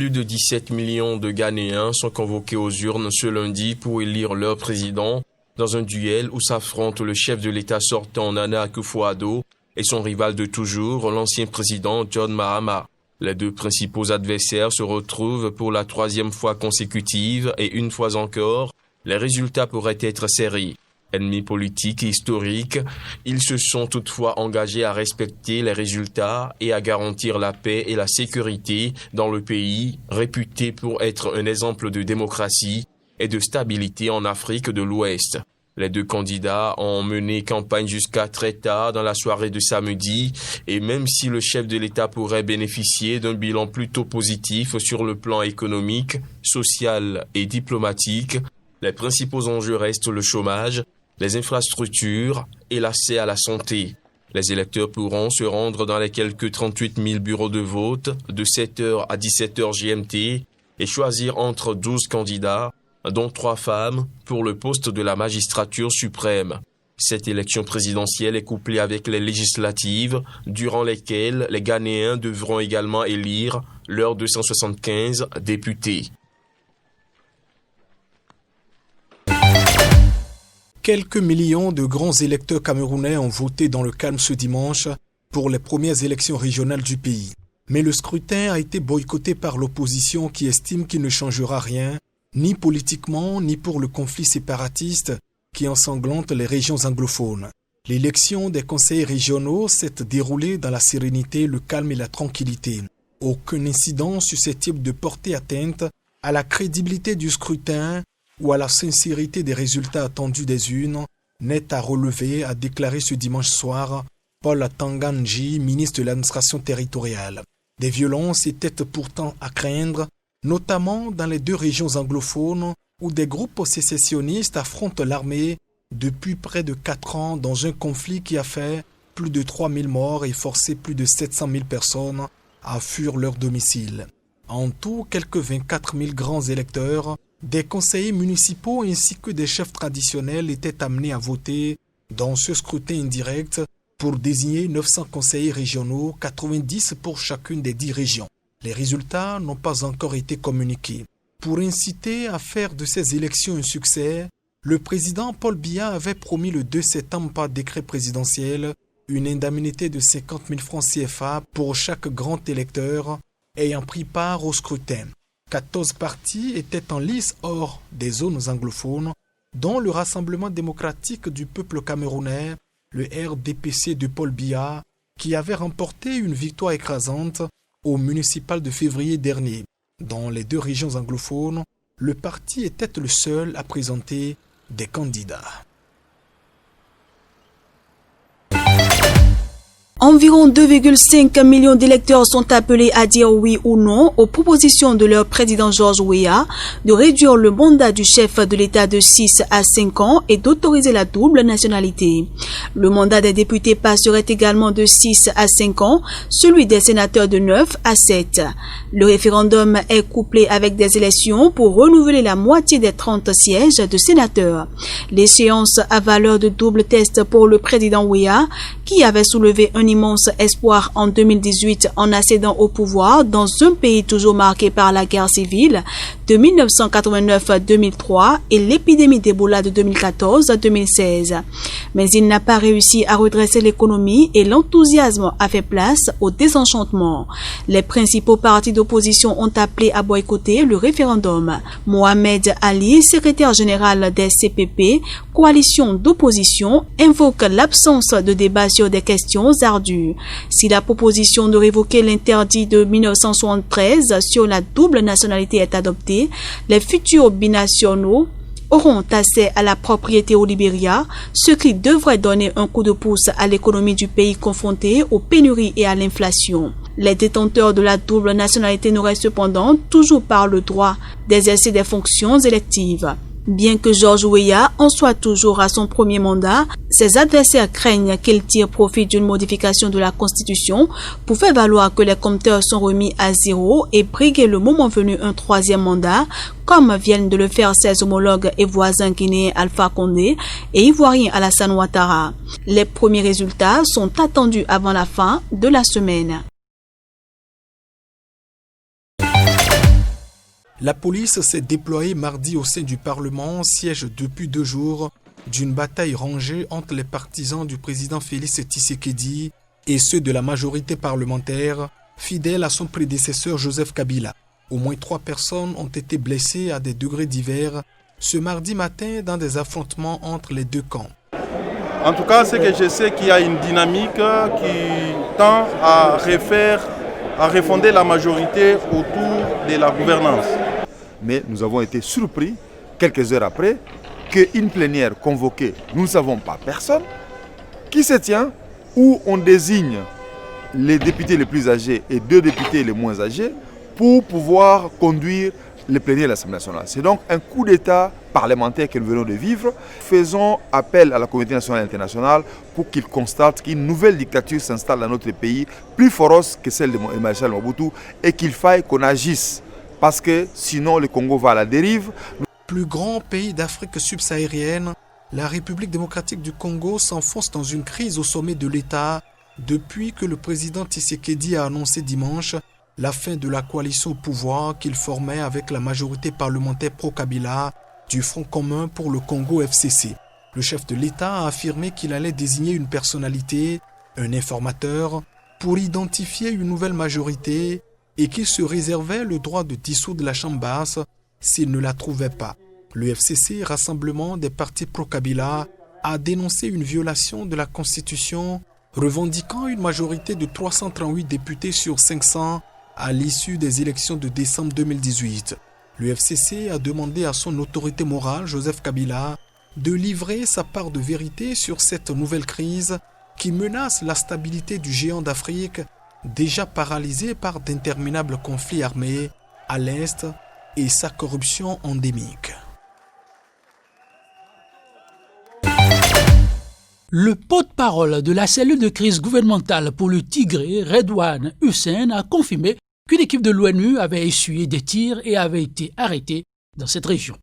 Plus de 17 millions de Ghanéens sont convoqués aux urnes ce lundi pour élire leur président dans un duel où s'affrontent le chef de l'État sortant Nana Akufo-Addo et son rival de toujours, l'ancien président John Mahama. Les deux principaux adversaires se retrouvent pour la troisième fois consécutive et une fois encore, les résultats pourraient être serrés. Ennemis politiques et historiques, ils se sont toutefois engagés à respecter les résultats et à garantir la paix et la sécurité dans le pays, réputé pour être un exemple de démocratie et de stabilité en Afrique de l'Ouest. Les deux candidats ont mené campagne jusqu'à très tard dans la soirée de samedi et même si le chef de l'État pourrait bénéficier d'un bilan plutôt positif sur le plan économique, social et diplomatique, les principaux enjeux restent le chômage, les infrastructures et l'accès à la santé. Les électeurs pourront se rendre dans les quelques 38 000 bureaux de vote de 7h à 17h GMT et choisir entre 12 candidats, dont 3 femmes, pour le poste de la magistrature suprême. Cette élection présidentielle est couplée avec les législatives, durant lesquelles les Ghanéens devront également élire leurs 275 députés. Quelques millions de grands électeurs camerounais ont voté dans le calme ce dimanche pour les premières élections régionales du pays. Mais le scrutin a été boycotté par l'opposition qui estime qu'il ne changera rien, ni politiquement, ni pour le conflit séparatiste qui ensanglante les régions anglophones. L'élection des conseillers régionaux s'est déroulée dans la sérénité, le calme et la tranquillité. Aucun incident susceptible de porter atteinte à la crédibilité du scrutin ou à la sincérité des résultats attendus des urnes n'est à relever, a déclaré ce dimanche soir Paul Tanganji, ministre de l'administration territoriale. Des violences étaient pourtant à craindre, notamment dans les deux régions anglophones où des groupes sécessionnistes affrontent l'armée depuis près de 4 ans dans un conflit qui a fait plus de 3000 morts et forcé plus de 700 000 personnes à fuir leur domicile. En tout, quelques 24 000 grands électeurs, des conseillers municipaux ainsi que des chefs traditionnels étaient amenés à voter dans ce scrutin indirect pour désigner 900 conseillers régionaux, 90 pour chacune des 10 régions. Les résultats n'ont pas encore été communiqués. Pour inciter à faire de ces élections un succès, le président Paul Biya avait promis le 2 septembre par décret présidentiel une indemnité de 50 000 francs CFA pour chaque grand électeur ayant pris part au scrutin. 14 partis étaient en lice hors des zones anglophones, dont le Rassemblement démocratique du peuple camerounais, le RDPC de Paul Biya, qui avait remporté une victoire écrasante au municipal de février dernier. Dans les deux régions anglophones, le parti était le seul à présenter des candidats. Environ 2,5 millions d'électeurs sont appelés à dire oui ou non aux propositions de leur président George Weah de réduire le mandat du chef de l'État de 6 à 5 ans et d'autoriser la double nationalité. Le mandat des députés passerait également de 6 à 5 ans, celui des sénateurs de 9 à 7. Le référendum est couplé avec des élections pour renouveler la moitié des 30 sièges de sénateurs. L'échéance à valeur de double test pour le président Weah, qui avait soulevé un immense espoir en 2018 en accédant au pouvoir dans un pays toujours marqué par la guerre civile de 1989 à 2003 et l'épidémie d'Ebola de 2014 à 2016. Mais il n'a pas réussi à redresser l'économie et l'enthousiasme a fait place au désenchantement. Les principaux partis d'opposition ont appelé à boycotter le référendum. Mohamed Ali, secrétaire général des CPP, coalition d'opposition, invoque l'absence de débat sur des questions ardues. Si la proposition de révoquer l'interdit de 1973 sur la double nationalité est adoptée, les futurs binationaux auront accès à la propriété au Libéria, ce qui devrait donner un coup de pouce à l'économie du pays confronté aux pénuries et à l'inflation. Les détenteurs de la double nationalité n'auraient cependant toujours pas le droit d'exercer des fonctions électives. Bien que George Weah en soit toujours à son premier mandat, ses adversaires craignent qu'il tire profit d'une modification de la Constitution pour faire valoir que les compteurs sont remis à zéro et briguer le moment venu un troisième mandat, comme viennent de le faire ses homologues et voisins guinéens Alpha Condé et ivoiriens Alassane Ouattara. Les premiers résultats sont attendus avant la fin de la semaine. La police s'est déployée mardi au sein du Parlement, siège depuis 2 jours d'une bataille rangée entre les partisans du président Félix Tshisekedi et ceux de la majorité parlementaire, fidèle à son prédécesseur Joseph Kabila. Au moins 3 personnes ont été blessées à des degrés divers ce mardi matin dans des affrontements entre les 2 camps. En tout cas, c'est que je sais qu'il y a une dynamique qui tend à refonder la majorité autour de la gouvernance. Mais nous avons été surpris, quelques heures après, qu'une plénière convoquée, nous ne savons pas personne, qui se tient, où on désigne les députés les plus âgés et 2 députés les moins âgés pour pouvoir conduire les plénières de l'Assemblée nationale. C'est donc un coup d'État parlementaire que nous venons de vivre. Faisons appel à la communauté nationale et internationale pour qu'il constate qu'une nouvelle dictature s'installe dans notre pays, plus féroce que celle de Maréchal Mobutu, et qu'il faille qu'on agisse. Parce que sinon le Congo va à la dérive. Plus grand pays d'Afrique subsaharienne, la République démocratique du Congo s'enfonce dans une crise au sommet de l'État depuis que le président Tshisekedi a annoncé dimanche la fin de la coalition au pouvoir qu'il formait avec la majorité parlementaire pro-Kabila du Front commun pour le Congo FCC. Le chef de l'État a affirmé qu'il allait désigner une personnalité, un informateur, pour identifier une nouvelle majorité et qu'il se réservait le droit de dissoudre la Chambre basse s'il ne la trouvait pas. Le FCC, Rassemblement des partis pro-Kabila, a dénoncé une violation de la Constitution, revendiquant une majorité de 338 députés sur 500 à l'issue des élections de décembre 2018. Le FCC a demandé à son autorité morale, Joseph Kabila, de livrer sa part de vérité sur cette nouvelle crise qui menace la stabilité du géant d'Afrique, déjà paralysé par d'interminables conflits armés à l'Est et sa corruption endémique. Le porte-parole de la cellule de crise gouvernementale pour le Tigré, Redouane Hussein, a confirmé qu'une équipe de l'ONU avait essuyé des tirs et avait été arrêtée dans cette région.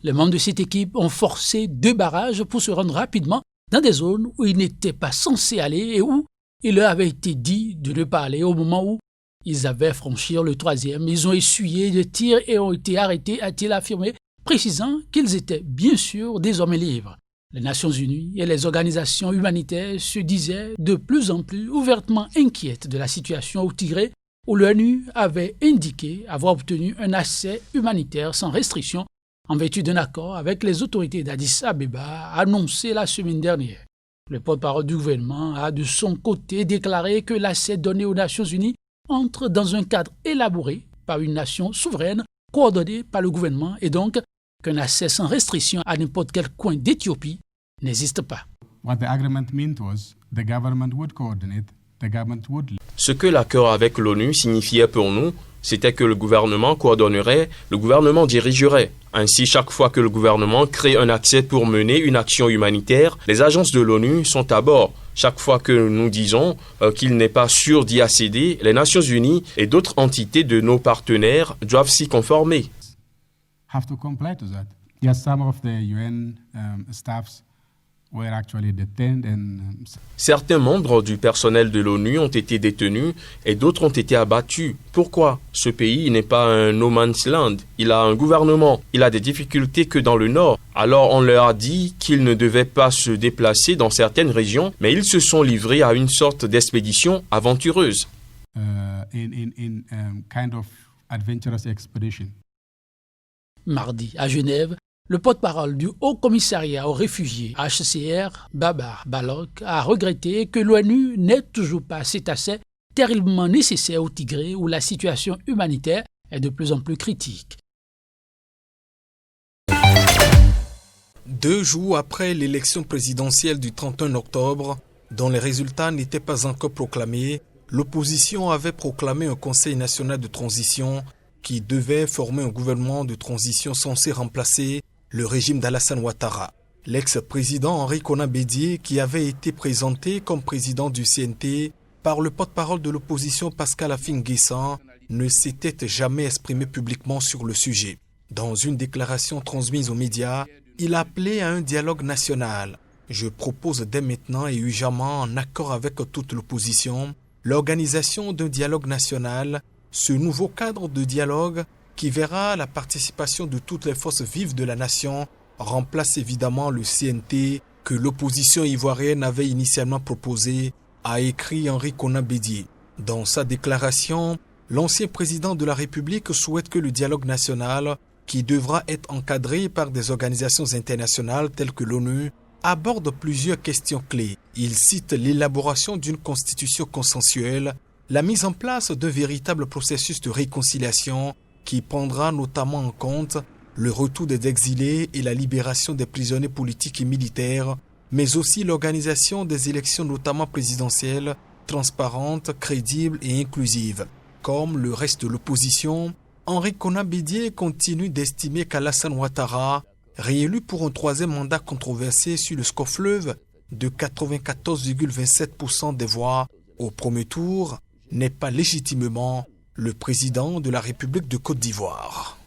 Les membres de cette équipe ont forcé 2 barrages pour se rendre rapidement dans des zones où ils n'étaient pas censés aller et où il leur avait été dit de ne pas aller au moment où ils avaient franchi le 3e. Ils ont essuyé des tirs et ont été arrêtés, a-t-il affirmé, précisant qu'ils étaient bien sûr désormais libres. Les Nations Unies et les organisations humanitaires se disaient de plus en plus ouvertement inquiètes de la situation au Tigré, où l'ONU avait indiqué avoir obtenu un accès humanitaire sans restriction en vertu d'un accord avec les autorités d'Addis Abeba annoncé la semaine dernière. Le porte-parole du gouvernement a de son côté déclaré que l'accès donné aux Nations Unies entre dans un cadre élaboré par une nation souveraine coordonnée par le gouvernement et donc qu'un accès sans restriction à n'importe quel coin d'Éthiopie n'existe pas. Ce que l'accord avec l'ONU signifiait pour nous, c'était que le gouvernement coordonnerait, le gouvernement dirigerait. Ainsi, chaque fois que le gouvernement crée un accès pour mener une action humanitaire, les agences de l'ONU sont à bord. Chaque fois que nous disons qu'il n'est pas sûr d'y accéder, les Nations Unies et d'autres entités de nos partenaires doivent s'y conformer. Have to comply to that. Yes, some of the UN staffs were actually detained and Certains membres du personnel de l'ONU ont été détenus et d'autres ont été abattus. Pourquoi? Ce pays n'est pas un no man's land. Il a un gouvernement. Il a des difficultés que dans le nord. Alors on leur a dit qu'ils ne devaient pas se déplacer dans certaines régions, mais ils se sont livrés à une sorte d'expédition aventureuse. kind of adventurous expedition. Mardi, à Genève, le porte-parole du Haut-Commissariat aux réfugiés HCR, Babar Balok, a regretté que l'ONU n'ait toujours pas cet accès terriblement nécessaire au Tigré où la situation humanitaire est de plus en plus critique. 2 jours après l'élection présidentielle du 31 octobre, dont les résultats n'étaient pas encore proclamés, l'opposition avait proclamé un Conseil national de transition qui devait former un gouvernement de transition censé remplacer le régime d'Alassane Ouattara. L'ex-président Henri Konan Bédié, qui avait été présenté comme président du CNT par le porte-parole de l'opposition Pascal Affi-N'Guessan, ne s'était jamais exprimé publiquement sur le sujet. Dans une déclaration transmise aux médias, il appelait à un dialogue national. Je propose dès maintenant et urgemment, en accord avec toute l'opposition, l'organisation d'un dialogue national, ce nouveau cadre de dialogue qui verra la participation de toutes les forces vives de la nation, remplace évidemment le CNT que l'opposition ivoirienne avait initialement proposé, a écrit Henri Konan Bédié. Dans sa déclaration, l'ancien président de la République souhaite que le dialogue national, qui devra être encadré par des organisations internationales telles que l'ONU, aborde plusieurs questions clés. Il cite l'élaboration d'une constitution consensuelle, la mise en place d'un véritable processus de réconciliation qui prendra notamment en compte le retour des exilés et la libération des prisonniers politiques et militaires, mais aussi l'organisation des élections notamment présidentielles, transparentes, crédibles et inclusives. Comme le reste de l'opposition, Henri Konan Bédié continue d'estimer qu'Alassane Ouattara, réélu pour un troisième mandat controversé sur le score fleuve de 94,27% des voix au premier tour, n'est pas légitimement le président de la République de Côte d'Ivoire.